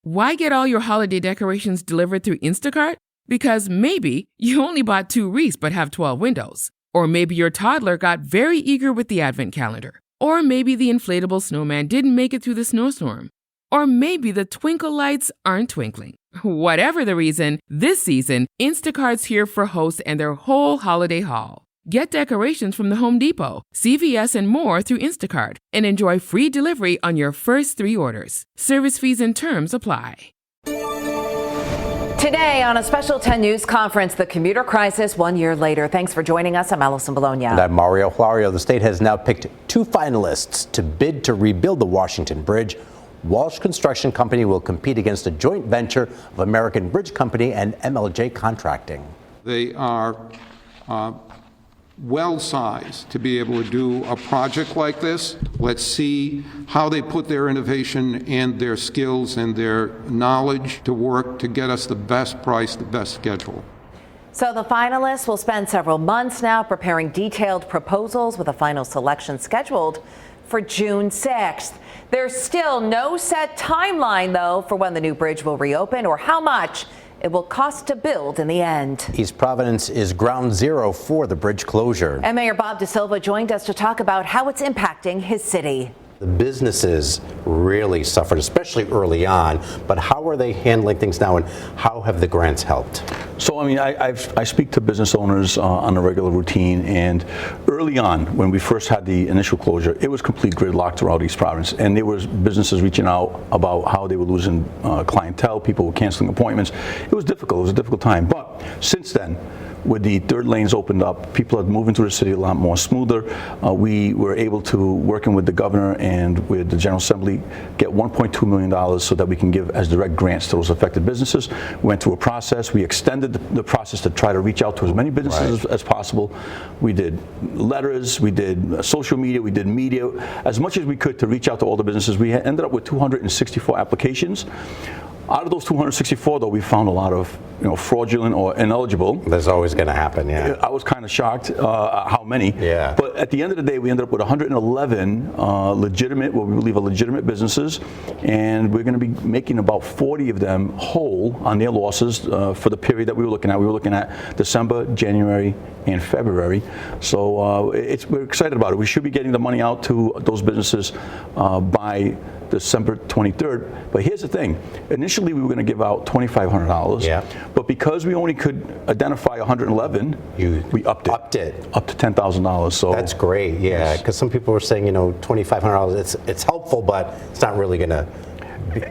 Why get all your holiday decorations delivered through Instacart? Because maybe you only bought 2 wreaths but have 12 windows. Or maybe your toddler got very eager with the advent calendar. Or maybe the inflatable snowman didn't make it through the snowstorm. Or maybe the twinkle lights aren't twinkling. Whatever the reason, this season, Instacart's here for hosts and their whole holiday haul. Get decorations from the Home Depot, CVS, and more through Instacart and enjoy free delivery on your first 3 orders. Service fees and terms apply. Today on a special 10 News conference, the commuter crisis 1 year later. Thanks for joining us. I'm Allison Bologna. And I'm Mario Hilario. The state has now picked 2 finalists to bid to rebuild the Washington Bridge. Walsh Construction Company will compete against a joint venture of American Bridge Company and MLJ Contracting. They are well-sized to be able to do a project like this. Let's see how they put their innovation and their skills and their knowledge to work to get us the best price, the best schedule. So the finalists will spend several months now preparing detailed proposals with a final selection scheduled for June 6th. There's still no set timeline, though, for when the new bridge will reopen or how much it will cost to build in the end. East Providence is ground zero for the bridge closure. And Mayor Bob DeSilva joined us to talk about how it's impacting his city. The businesses really suffered, especially early on, but how are they handling things now and how have the grants helped? So, I mean, I speak to business owners on a regular routine, and early on, when we first had the initial closure, it was complete gridlock throughout East Providence, and there was businesses reaching out about how they were losing clientele, people were canceling appointments. It was difficult. It was a difficult time, but since then, with the 3rd lanes opened up, people are moving through the city a lot more smoother. We were able to, working with the governor and with the General Assembly, get $1.2 million so that we can give as direct grants to those affected businesses. We went through a process. We extended the process to try to reach out to as many businesses as possible. We did letters, we did social media, we did media, as much as we could to reach out to all the businesses. We ended up with 264 applications. Out of those 264, though, we found a lot of, fraudulent or ineligible. That's always going to happen, yeah. I was kind of shocked how many. Yeah. But at the end of the day, we ended up with 111 legitimate, what we believe are legitimate businesses, and we're going to be making about 40 of them whole on their losses for the period that we were looking at. We were looking at December, January, and February. So we're excited about it. We should be getting the money out to those businesses by December 23rd. But here's the thing. Initially, we were going to give out $2,500. Yeah. But because we only could identify 111, we upped it up to $10,000. So that's great. Yeah, because some people were saying, $2,500. It's helpful, but it's not really going to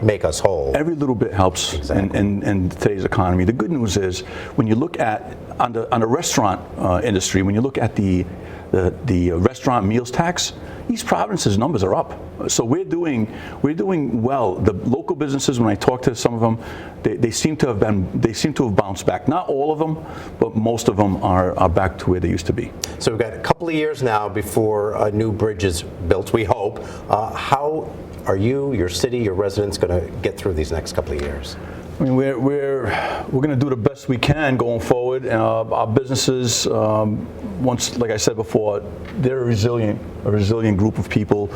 make us whole. Every little bit helps. Exactly. in today's economy. The good news is when you look at on the restaurant industry, when you look at the restaurant meals tax, East Providence's numbers are up. So we're doing well. The local businesses, when I talk to some of them, they seem to have bounced back. Not all of them, but most of them are back to where they used to be. So we've got a couple of years now before a new bridge is built, we hope. How are you, your city, your residents going to get through these next couple of years? I mean, we're going to do the best we can going forward. Our businesses, once, like I said before, they're a resilient group of people.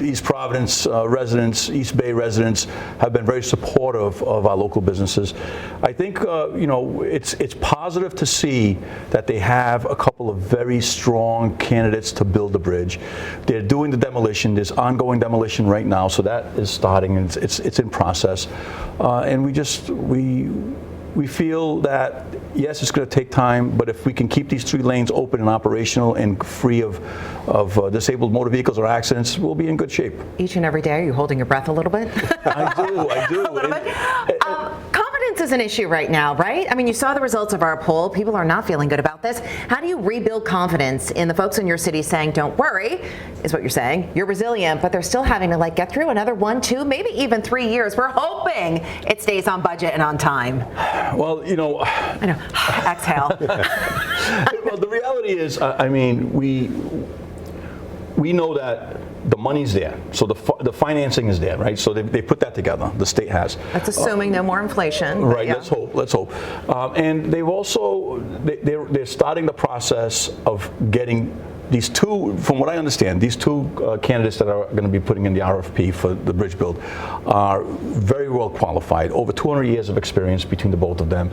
East Providence residents, East Bay residents have been very supportive of our local businesses. I think it's positive to see that they have a couple of very strong candidates to build the bridge. They're doing the demolition. There's ongoing demolition right now, so that is starting and it's in process. And we feel that, yes, it's going to take time, but if we can keep these 3 lanes open and operational and free of disabled motor vehicles or accidents, we'll be in good shape. Each and every day, are you holding your breath a little bit? I do. A little bit. Confidence is an issue right now, right? I mean, you saw the results of our poll. People are not feeling good about this. How do you rebuild confidence in the folks in your city saying, don't worry, is what you're saying. You're resilient, but they're still having to get through another 1, 2, maybe even 3 years. We're hoping it stays on budget and on time. Well, I know. Exhale. Well, the reality is, we know that the money's there, so the financing is there, right? So they put that together. The state has. That's assuming no more inflation. Right. Yeah. Let's hope. And they've also they're starting the process of getting these two, from what I understand, these two candidates that are going to be putting in the RFP for the bridge build are very well qualified, over 200 years of experience between the both of them.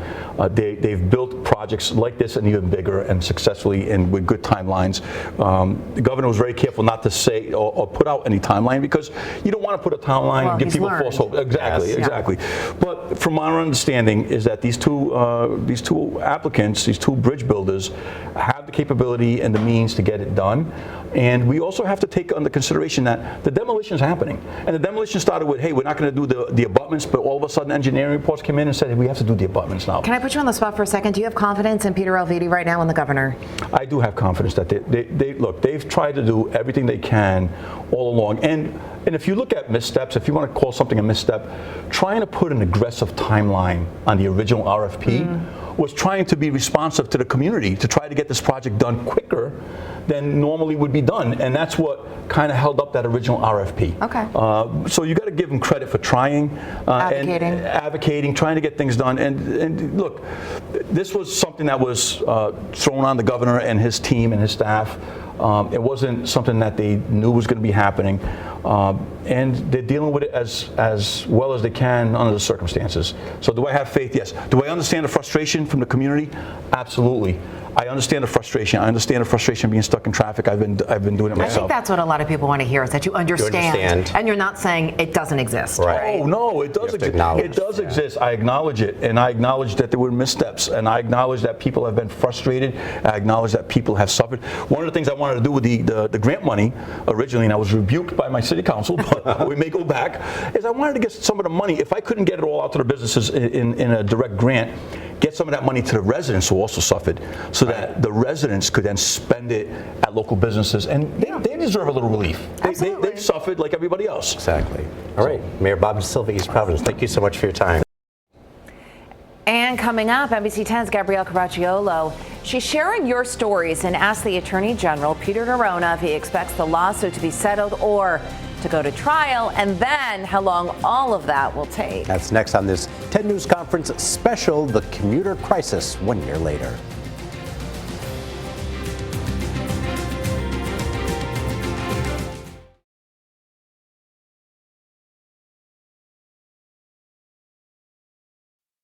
They've built projects like this and even bigger and successfully and with good timelines. The governor was very careful not to say or put out any timeline, because you don't want to put a timeline and give people false hope. Exactly, yes. Exactly. But from our understanding is that these two applicants, these two bridge builders, have the capability and the means to get it done. And we also have to take under consideration that the demolition is happening. And the demolition started with, hey, we're not going to do the abutments, but all of a sudden engineering reports came in and said, hey, we have to do the abutments now. Can I put you on the spot for a second? Do you have confidence in Peter Elvedi right now and the governor? I do have confidence that they've tried to do everything they can all along. And if you look at missteps, if you want to call something a misstep, trying to put an aggressive timeline on the original RFP was trying to be responsive to the community to try to get this project done quicker than normally would be done, and that's what kind of held up that original RFP. Okay. So you got to give them credit for trying, advocating, trying to get things done. And look, this was something that was thrown on the governor and his team and his staff. It wasn't something that they knew was going to be happening, and they're dealing with it as well as they can under the circumstances. So do I have faith? Yes. Do I understand the frustration from the community? Absolutely. I understand the frustration. I understand the frustration being stuck in traffic. I've been doing it myself. I think that's what a lot of people want to hear, is that you understand. And you're not saying it doesn't exist. Right. Oh no, it does exist. It does exist. I acknowledge it, and I acknowledge that there were missteps, and I acknowledge that people have been frustrated. I acknowledge that people have suffered. One of the things I wanted to do with the grant money originally, and I was rebuked by my city council, but we may go back, is I wanted to get some of the money. If I couldn't get it all out to the businesses in a direct grant, get some of that money to the residents who also suffered, so that the residents could then spend it at local businesses, and they deserve a little relief. They've suffered like everybody else. Exactly. All right, Mayor Bob DeSilva, East Providence, thank you so much for your time. And coming up, NBC 10's Gabrielle Caracciolo. She's sharing your stories and asked the Attorney General, Peter Neronha, if he expects the lawsuit to be settled or to go to trial, and then how long all of that will take. That's next on this 10 News Conference special, The Commuter Crisis, 1 year later.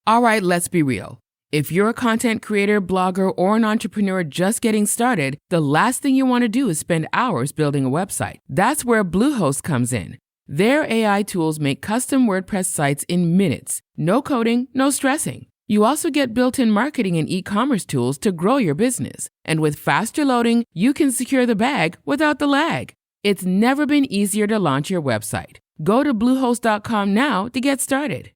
All right, let's be real. If you're a content creator, blogger, or an entrepreneur just getting started, the last thing you want to do is spend hours building a website. That's where Bluehost comes in. Their AI tools make custom WordPress sites in minutes. No coding, no stressing. You also get built-in marketing and e-commerce tools to grow your business. And with faster loading, you can secure the bag without the lag. It's never been easier to launch your website. Go to Bluehost.com now to get started.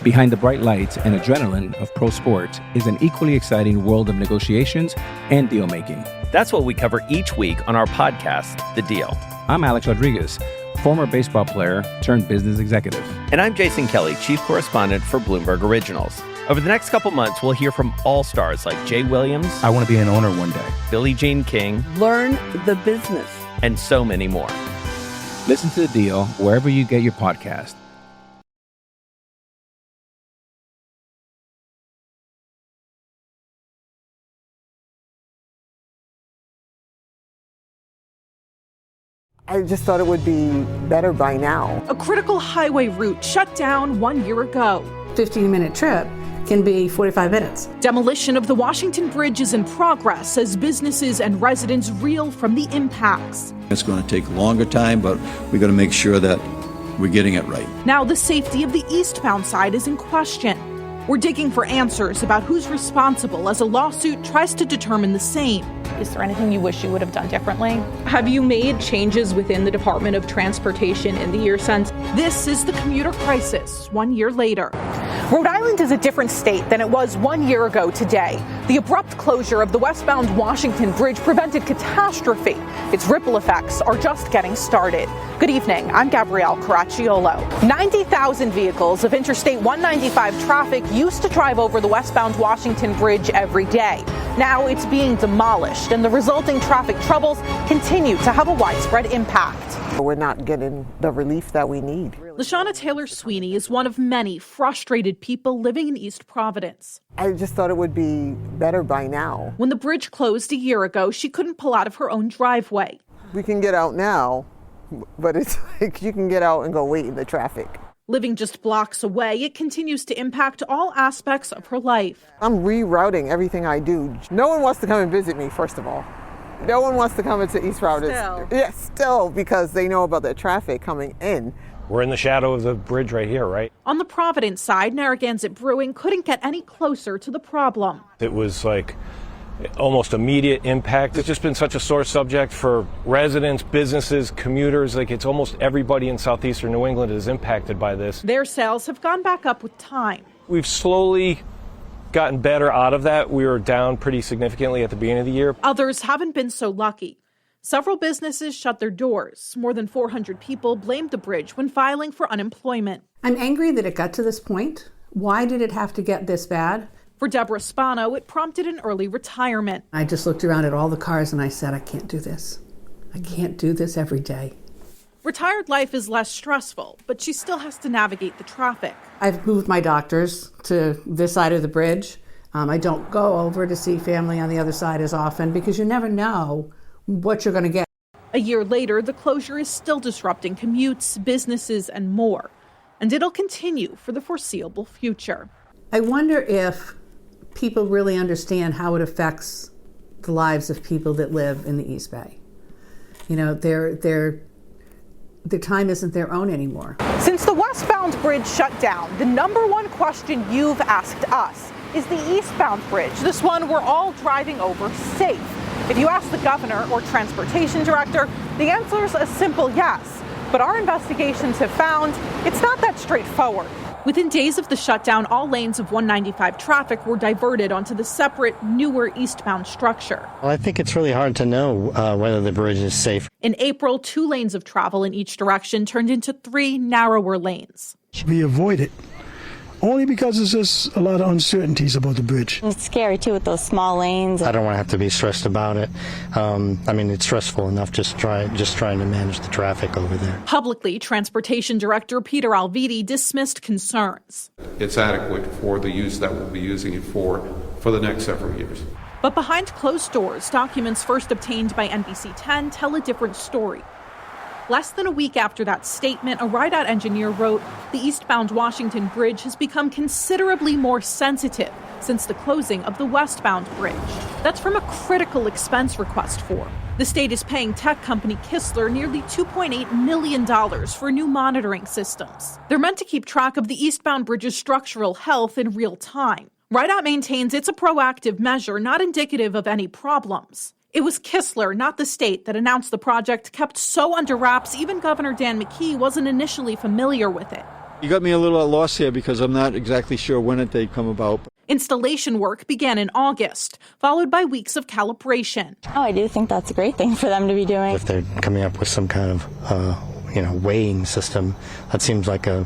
Behind the bright lights and adrenaline of pro sports is an equally exciting world of negotiations and deal making. That's what we cover each week on our podcast, The Deal. I'm Alex Rodriguez, former baseball player turned business executive. And I'm Jason Kelly, chief correspondent for Bloomberg Originals. Over the next couple months, we'll hear from all-stars like Jay Williams. I want to be an owner one day. Billie Jean King. Learn the business. And so many more. Listen to The Deal wherever you get your podcast. I just thought it would be better by now. A critical highway route shut down 1 year ago. 15-minute trip can be 45 minutes. Demolition of the Washington Bridge is in progress as businesses and residents reel from the impacts. It's going to take longer time, but we're going to make sure that we're getting it right. Now the safety of the eastbound side is in question. We're digging for answers about who's responsible as a lawsuit tries to determine the same. Is there anything you wish you would have done differently? Have you made changes within the Department of Transportation in the year since? This is the commuter crisis 1 year later. Rhode Island is a different state than it was 1 year ago today. The abrupt closure of the westbound Washington Bridge prevented catastrophe. Its ripple effects are just getting started. Good evening, I'm Gabrielle Caracciolo. 90,000 vehicles of Interstate 195 traffic used to drive over the westbound Washington Bridge every day. Now it's being demolished, and the resulting traffic troubles continue to have a widespread impact. We're not getting the relief that we need. LaShawna Taylor Sweeney is one of many frustrated people living in East Providence. I just thought it would be better by now. When the bridge closed a year ago, she couldn't pull out of her own driveway. We can get out now, but it's like you can get out and go wait in the traffic. Living just blocks away, it continues to impact all aspects of her life. I'm rerouting everything I do. No one wants to come and visit me, first of all. No one wants to come into East Route. Still, because they know about the traffic coming in. We're in the shadow of the bridge right here, right? On the Providence side, Narragansett Brewing couldn't get any closer to the problem. It was like almost immediate impact. It's just been such a sore subject for residents, businesses, commuters. Like it's almost everybody in southeastern New England is impacted by this. Their sales have gone back up with time. We've slowly gotten better out of that. We were down pretty significantly at the beginning of the year. Others haven't been so lucky. Several businesses shut their doors. More than 400 people blamed the bridge when filing for unemployment. I'm angry that it got to this point. Why did it have to get this bad? For Deborah Spano, it prompted an early retirement. I just looked around at all the cars and I said, I can't do this. I can't do this every day. Retired life is less stressful, but she still has to navigate the traffic. I've moved my doctors to this side of the bridge. I don't go over to see family on the other side as often because you never know what you're going to get. A year later, the closure is still disrupting commutes, businesses, and more. And it'll continue for the foreseeable future. I wonder if people really understand how it affects the lives of people that live in the East Bay. You know, their time isn't their own anymore. Since the westbound bridge shut down, the number one question you've asked us is the eastbound bridge, this one we're all driving over, safe? If you ask the governor or transportation director, the answer is a simple yes. But our investigations have found it's not that straightforward. Within days of the shutdown, all lanes of 195 traffic were diverted onto the separate, newer eastbound structure. Well, I think it's really hard to know whether the bridge is safe. In April, 2 lanes of travel in each direction turned into 3 narrower lanes. We avoid it only because there's just a lot of uncertainties about the bridge. It's scary, too, with those small lanes. I don't want to have to be stressed about it. I mean, it's stressful enough just trying to manage the traffic over there. Publicly, Transportation Director Peter Alviti dismissed concerns. It's adequate for the use that we'll be using it for the next several years. But behind closed doors, documents first obtained by NBC 10 tell a different story. Less than a week after that statement, a ride-out engineer wrote, the eastbound Washington Bridge has become considerably more sensitive since the closing of the westbound bridge. That's from a critical expense request form. The state is paying tech company Kistler nearly $2.8 million for new monitoring systems. They're meant to keep track of the eastbound bridge's structural health in real time. Ride-out maintains it's a proactive measure, not indicative of any problems. It was Kistler, not the state, that announced the project kept so under wraps even Governor Dan McKee wasn't initially familiar with it. You got me a little at loss here because I'm not exactly sure when it did come about. Installation work began in August, followed by weeks of calibration. Oh, I do think that's a great thing for them to be doing. If they're coming up with some kind of weighing system, that seems like a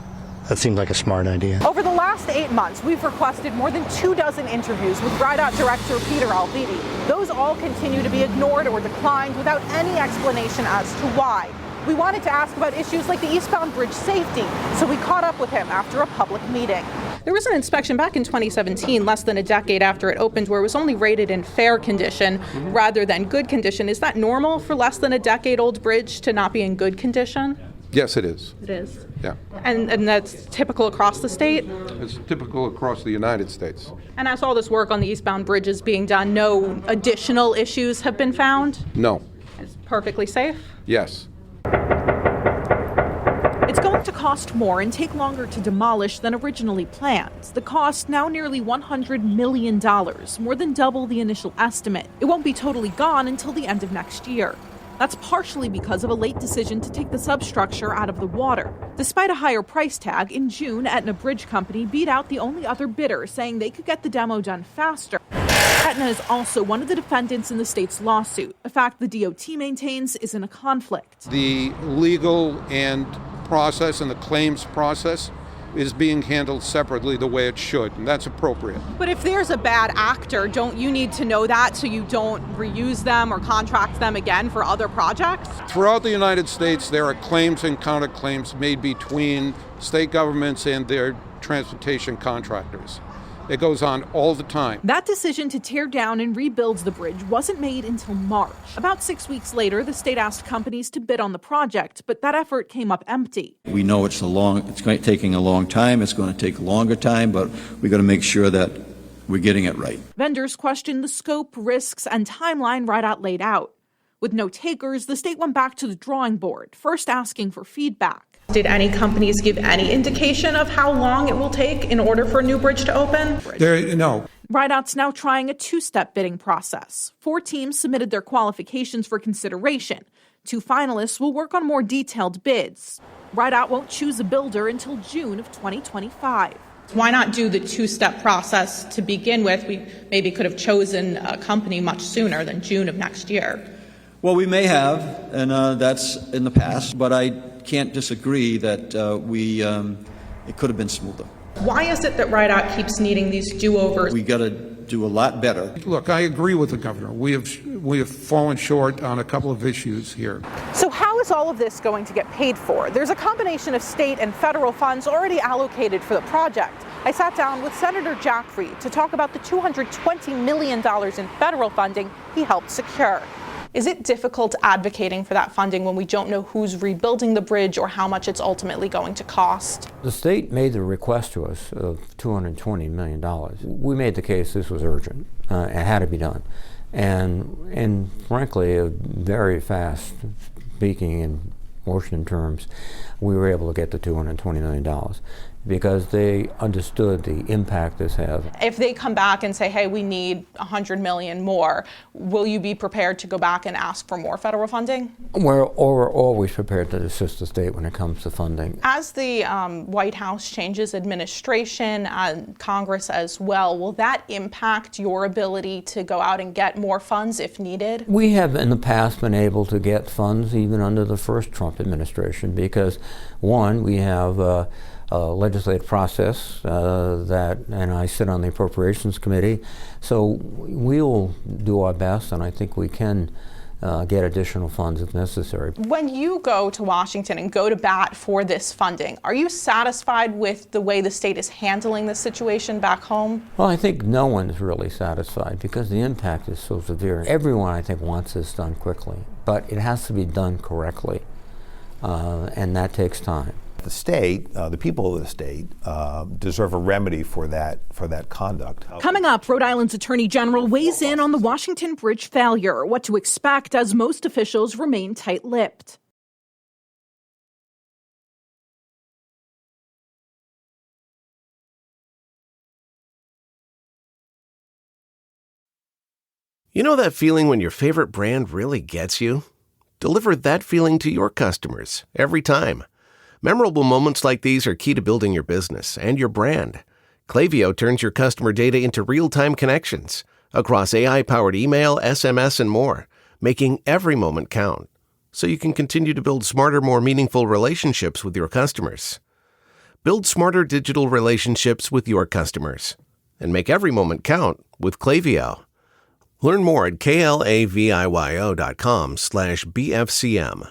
smart idea. Over the last 8 months, we've requested more than 24 interviews with Ride-Out Director Peter Alviti. Those all continue to be ignored or declined without any explanation as to why. We wanted to ask about issues like the eastbound bridge safety, so we caught up with him after a public meeting. There was an inspection back in 2017, less than a decade after it opened, where it was only rated in fair condition rather than good condition. Is that normal for less than a decade-old bridge to not be in good condition? Yes, it is. It is. Yeah. And that's typical across the state? It's typical across the United States. And as all this work on the eastbound bridge is being done, no additional issues have been found? No. It's perfectly safe? Yes. It's going to cost more and take longer to demolish than originally planned. The cost now nearly $100 million, more than double the initial estimate. It won't be totally gone until the end of next year. That's partially because of a late decision to take the substructure out of the water. Despite a higher price tag, in June, Aetna Bridge Company beat out the only other bidder, saying they could get the demo done faster. Aetna is also one of the defendants in the state's lawsuit, a fact the DOT maintains is in a conflict. The legal and process and the claims process is being handled separately the way it should, and that's appropriate. But if there's a bad actor, don't you need to know that so you don't reuse them or contract them again for other projects? Throughout the United States, there are claims and counterclaims made between state governments and their transportation contractors. It goes on all the time. That decision to tear down and rebuild the bridge wasn't made until March. About 6 weeks later, the state asked companies to bid on the project, but that effort came up empty. We know it's taking a long time. It's going to take a longer time, but we got to make sure that we're getting it right. Vendors questioned the scope, risks, and timeline RIDOT laid out. With no takers, the state went back to the drawing board, first asking for feedback. Did any companies give any indication of how long it will take in order for a new bridge to open? No. RIDOT's now trying a two-step bidding process. 4 teams submitted their qualifications for consideration. 2 finalists will work on more detailed bids. RIDOT won't choose a builder until June of 2025. Why not do the two-step process to begin with? We maybe could have chosen a company much sooner than June of next year. Well, we may have, and that's in the past, but I can't disagree that it could have been smoother. Why is it that RIDOT keeps needing these do-overs? We got to do a lot better. Look, I agree with the governor. We have fallen short on a couple of issues here. So how is all of this going to get paid for? There's a combination of state and federal funds already allocated for the project. I sat down with Senator Jack Reed to talk about the $220 million in federal funding he helped secure. Is it difficult advocating for that funding when we don't know who's rebuilding the bridge or how much it's ultimately going to cost? The state made the request to us of $220 million. We made the case this was urgent. It had to be done. And frankly, very fast, speaking in Washington terms, we were able to get the $220 million because they understood the impact this has. If they come back and say, hey, we need $100 million more, will you be prepared to go back and ask for more federal funding? We're always prepared to assist the state when it comes to funding. As the White House changes administration and Congress as well, will that impact your ability to go out and get more funds if needed? We have in the past been able to get funds even under the first Trump administration because, one, we have a legislative process and I sit on the Appropriations Committee, so we'll do our best, and I think we can get additional funds if necessary. When you go to Washington and go to bat for this funding, are you satisfied with the way the state is handling the situation back home? Well, I think no one's really satisfied because the impact is so severe. Everyone, I think, wants this done quickly, but it has to be done correctly, and that takes time. The state, the people of the state, deserve a remedy for that conduct. Coming up, Rhode Island's Attorney General weighs in on the Washington Bridge failure, what to expect as most officials remain tight-lipped. You know that feeling when your favorite brand really gets you? Deliver that feeling to your customers every time. Memorable moments like these are key to building your business and your brand. Klaviyo turns your customer data into real-time connections across AI-powered email, SMS, and more, making every moment count so you can continue to build smarter, more meaningful relationships with your customers. Build smarter digital relationships with your customers and make every moment count with Klaviyo. Learn more at klaviyo.com/BFCM.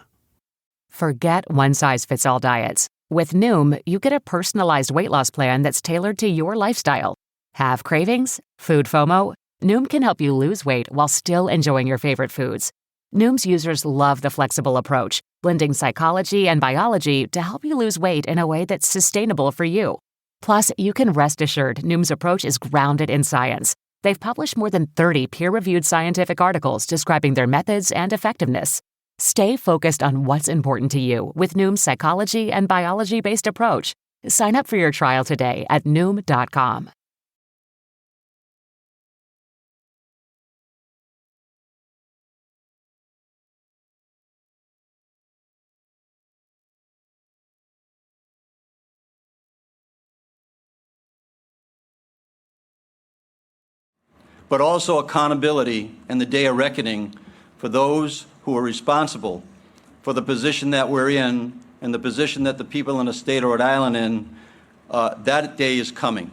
Forget one-size-fits-all diets. With Noom, you get a personalized weight loss plan that's tailored to your lifestyle. Have cravings? Food FOMO? Noom can help you lose weight while still enjoying your favorite foods. Noom's users love the flexible approach, blending psychology and biology to help you lose weight in a way that's sustainable for you. Plus, you can rest assured Noom's approach is grounded in science. They've published more than 30 peer-reviewed scientific articles describing their methods and effectiveness. Stay focused on what's important to you with Noom's psychology and biology-based approach. Sign up for your trial today at Noom.com. But also accountability and the day of reckoning for those who are responsible for the position that we're in and the position that the people in the state of Rhode Island in. That day is coming,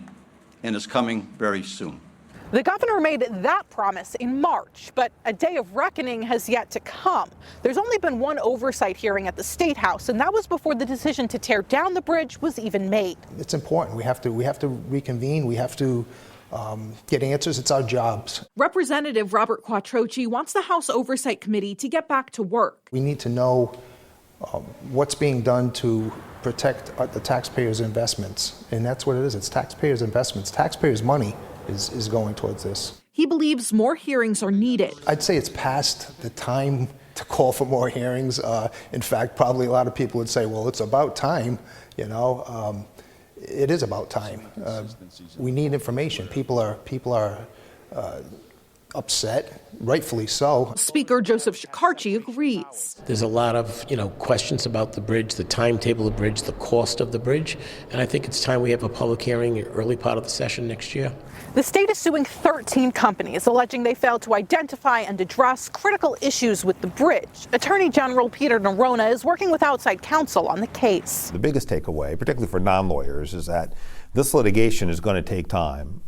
and it's coming very soon. The governor made that promise in March, but a day of reckoning has yet to come. There's only been one oversight hearing at the State House, and that was before the decision to tear down the bridge was even made. It's important. We have to reconvene. We have to get answers. It's our jobs. Representative Robert Quattrochi wants the House Oversight Committee to get back to work. We need to know what's being done to protect the taxpayers' investments. And that's what it is. It's taxpayers' investments. Taxpayers' money is going towards this. He believes more hearings are needed. I'd say it's past the time to call for more hearings. In fact, probably a lot of people would say, well, it's about time, you know. It is about time. We need information. People are upset, rightfully so. Speaker Joseph Shikarchi agrees. There's a lot of, questions about the bridge, the timetable of the bridge, the cost of the bridge, and I think it's time we have a public hearing in early part of the session next year. The state is suing 13 companies, alleging they failed to identify and address critical issues with the bridge. Attorney General Peter Nerona is working with outside counsel on the case. The biggest takeaway, particularly for non-lawyers, is that this litigation is going to take time,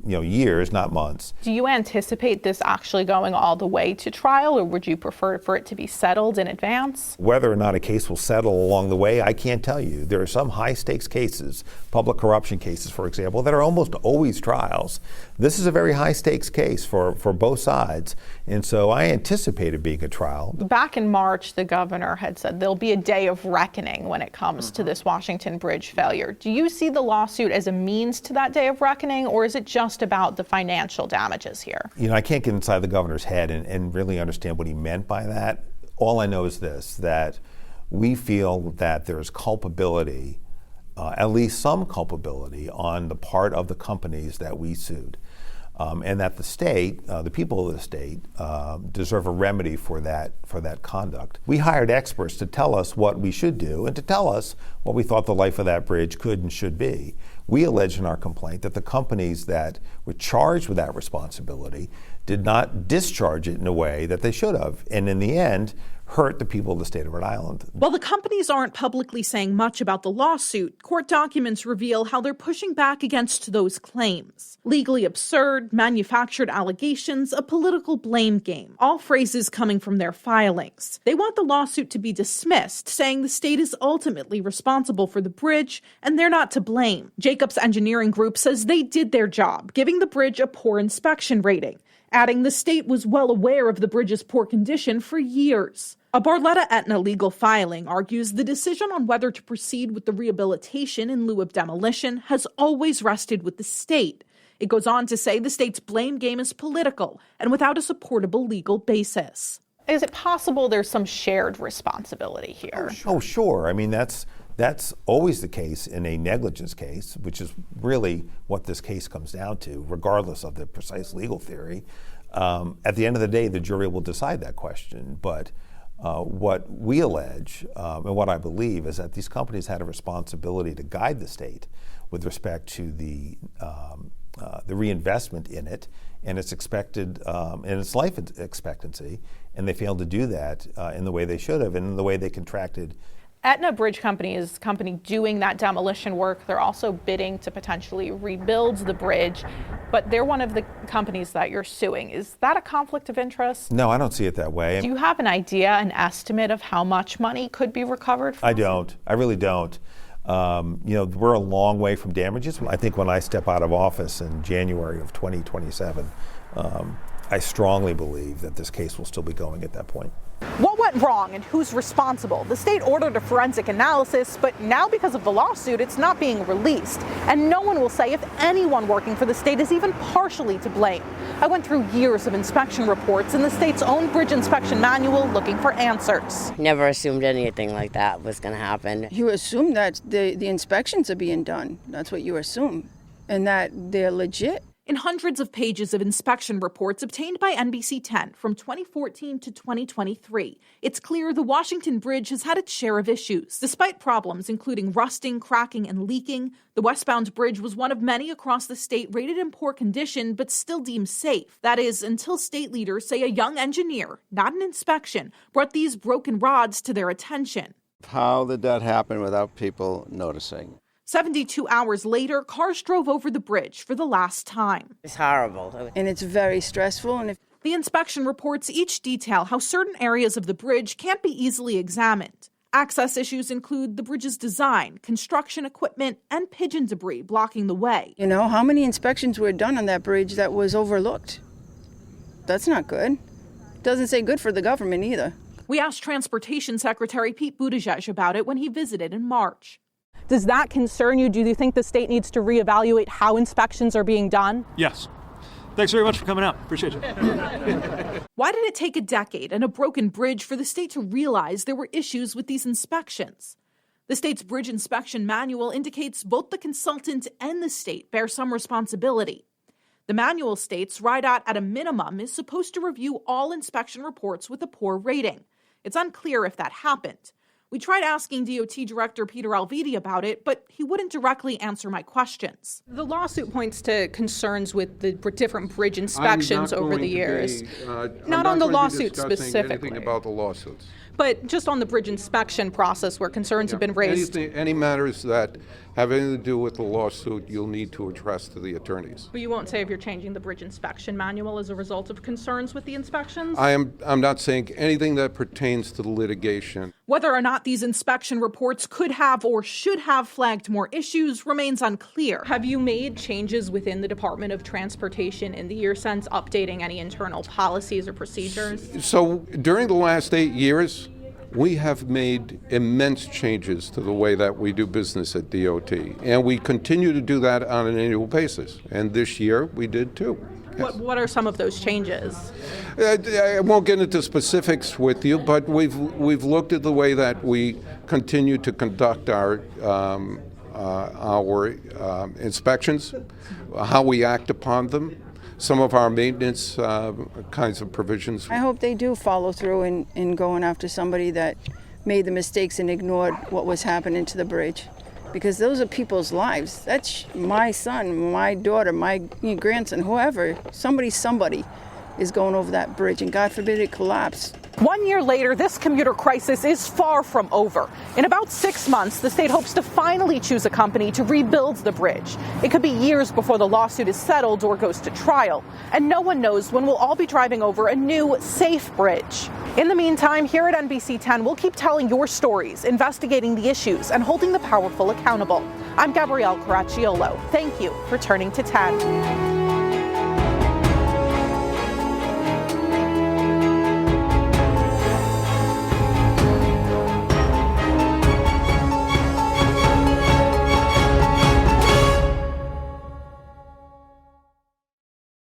years, not months. Do you anticipate this actually going all the way to trial, or would you prefer for it to be settled in advance? Whether or not a case will settle along the way, I can't tell you. There are some high-stakes cases, public corruption cases, for example, that are almost always trials. This is a very high-stakes case for both sides, and so I anticipate it being a trial. Back in March, the governor had said there'll be a day of reckoning when it comes to this Washington Bridge failure. Do you see the lawsuit as a means to that day of reckoning, or is it just about the financial damages here? I can't get inside the governor's head and really understand what he meant by that. All I know is this, that we feel that there's culpability, at least some culpability, on the part of the companies that we sued. And that the state, the people of the state, deserve a remedy for that conduct. We hired experts to tell us what we should do and to tell us what we thought the life of that bridge could and should be. We allege in our complaint that the companies that were charged with that responsibility did not discharge it in a way that they should have, and in the end, hurt the people of the state of Rhode Island. While the companies aren't publicly saying much about the lawsuit, court documents reveal how they're pushing back against those claims. Legally absurd, manufactured allegations, a political blame game, all phrases coming from their filings. They want the lawsuit to be dismissed, saying the state is ultimately responsible for the bridge and they're not to blame. Jacobs Engineering Group says they did their job, giving the bridge a poor inspection rating, adding the state was well aware of the bridge's poor condition for years. A Barletta Aetna legal filing argues the decision on whether to proceed with the rehabilitation in lieu of demolition has always rested with the state. It goes on to say the state's blame game is political and without a supportable legal basis. Is it possible there's some shared responsibility here? Oh, sure. I mean, that's always the case in a negligence case, which is really what this case comes down to, regardless of the precise legal theory. At the end of the day, the jury will decide that question. But what we allege and what I believe is that these companies had a responsibility to guide the state with respect to the reinvestment in it and its expected and its life expectancy, and they failed to do that in the way they should have and in the way they contracted. Aetna Bridge Company is the company doing that demolition work. They're also bidding to potentially rebuild the bridge, but they're one of the companies that you're suing. Is that a conflict of interest? No, I don't see it that way. Do you have an idea, an estimate of how much money could be recovered from I don't. I really don't. We're a long way from damages. I think when I step out of office in January of 2027, I strongly believe that this case will still be going at that point. What went wrong and who's responsible? The state ordered a forensic analysis, but now because of the lawsuit, it's not being released. And no one will say if anyone working for the state is even partially to blame. I went through years of inspection reports in the state's own bridge inspection manual looking for answers. Never assumed anything like that was going to happen. You assume that the inspections are being done. That's what you assume. And that they're legit. In hundreds of pages of inspection reports obtained by NBC 10 from 2014 to 2023, it's clear the Washington Bridge has had its share of issues. Despite problems including rusting, cracking, and leaking, the westbound bridge was one of many across the state rated in poor condition but still deemed safe. That is, until state leaders say a young engineer, not an inspection, brought these broken rods to their attention. How did that happen without people noticing? 72 hours later, cars drove over the bridge for the last time. It's horrible. And it's very stressful. And the inspection reports each detail how certain areas of the bridge can't be easily examined. Access issues include the bridge's design, construction equipment, and pigeon debris blocking the way. You know, how many inspections were done on that bridge that was overlooked? That's not good. Doesn't say good for the government either. We asked Transportation Secretary Pete Buttigieg about it when he visited in March. Does that concern you? Do you think the state needs to reevaluate how inspections are being done? Yes. Thanks very much for coming out. Appreciate you. Why did it take a decade and a broken bridge for the state to realize there were issues with these inspections? The state's bridge inspection manual indicates both the consultant and the state bear some responsibility. The manual states RIDOT at a minimum is supposed to review all inspection reports with a poor rating. It's unclear if that happened. We tried asking DOT Director Peter Alviti about it, but he wouldn't directly answer my questions. The lawsuit points to concerns with the different bridge inspections over the years. Not on the lawsuit specifically. Anything about the lawsuits. But just on the bridge inspection process where concerns have been raised. Any matters that have anything to do with the lawsuit, you'll need to address to the attorneys. But you won't say if you're changing the bridge inspection manual as a result of concerns with the inspections? I'm not saying anything that pertains to the litigation. Whether or not these inspection reports could have or should have flagged more issues remains unclear. Have you made changes within the Department of Transportation in the year since, updating any internal policies or procedures? So during the last 8 years, we have made immense changes to the way that we do business at DOT, and we continue to do that on an annual basis. And this year, we did too. Yes. What are some of those changes? I won't get into specifics with you, but we've looked at the way that we continue to conduct our inspections, how we act upon them. Some of our maintenance kinds of provisions. I hope they do follow through in going after somebody that made the mistakes and ignored what was happening to the bridge. Because those are people's lives. That's my son, my daughter, my grandson, whoever. Somebody is going over that bridge, and God forbid it collapse. 1 year later, this commuter crisis is far from over. In about 6 months, the state hopes to finally choose a company to rebuild the bridge. It could be years before the lawsuit is settled or goes to trial. And no one knows when we'll all be driving over a new, safe bridge. In the meantime, here at NBC 10, we'll keep telling your stories, investigating the issues, and holding the powerful accountable. I'm Gabrielle Caracciolo. Thank you for turning to 10.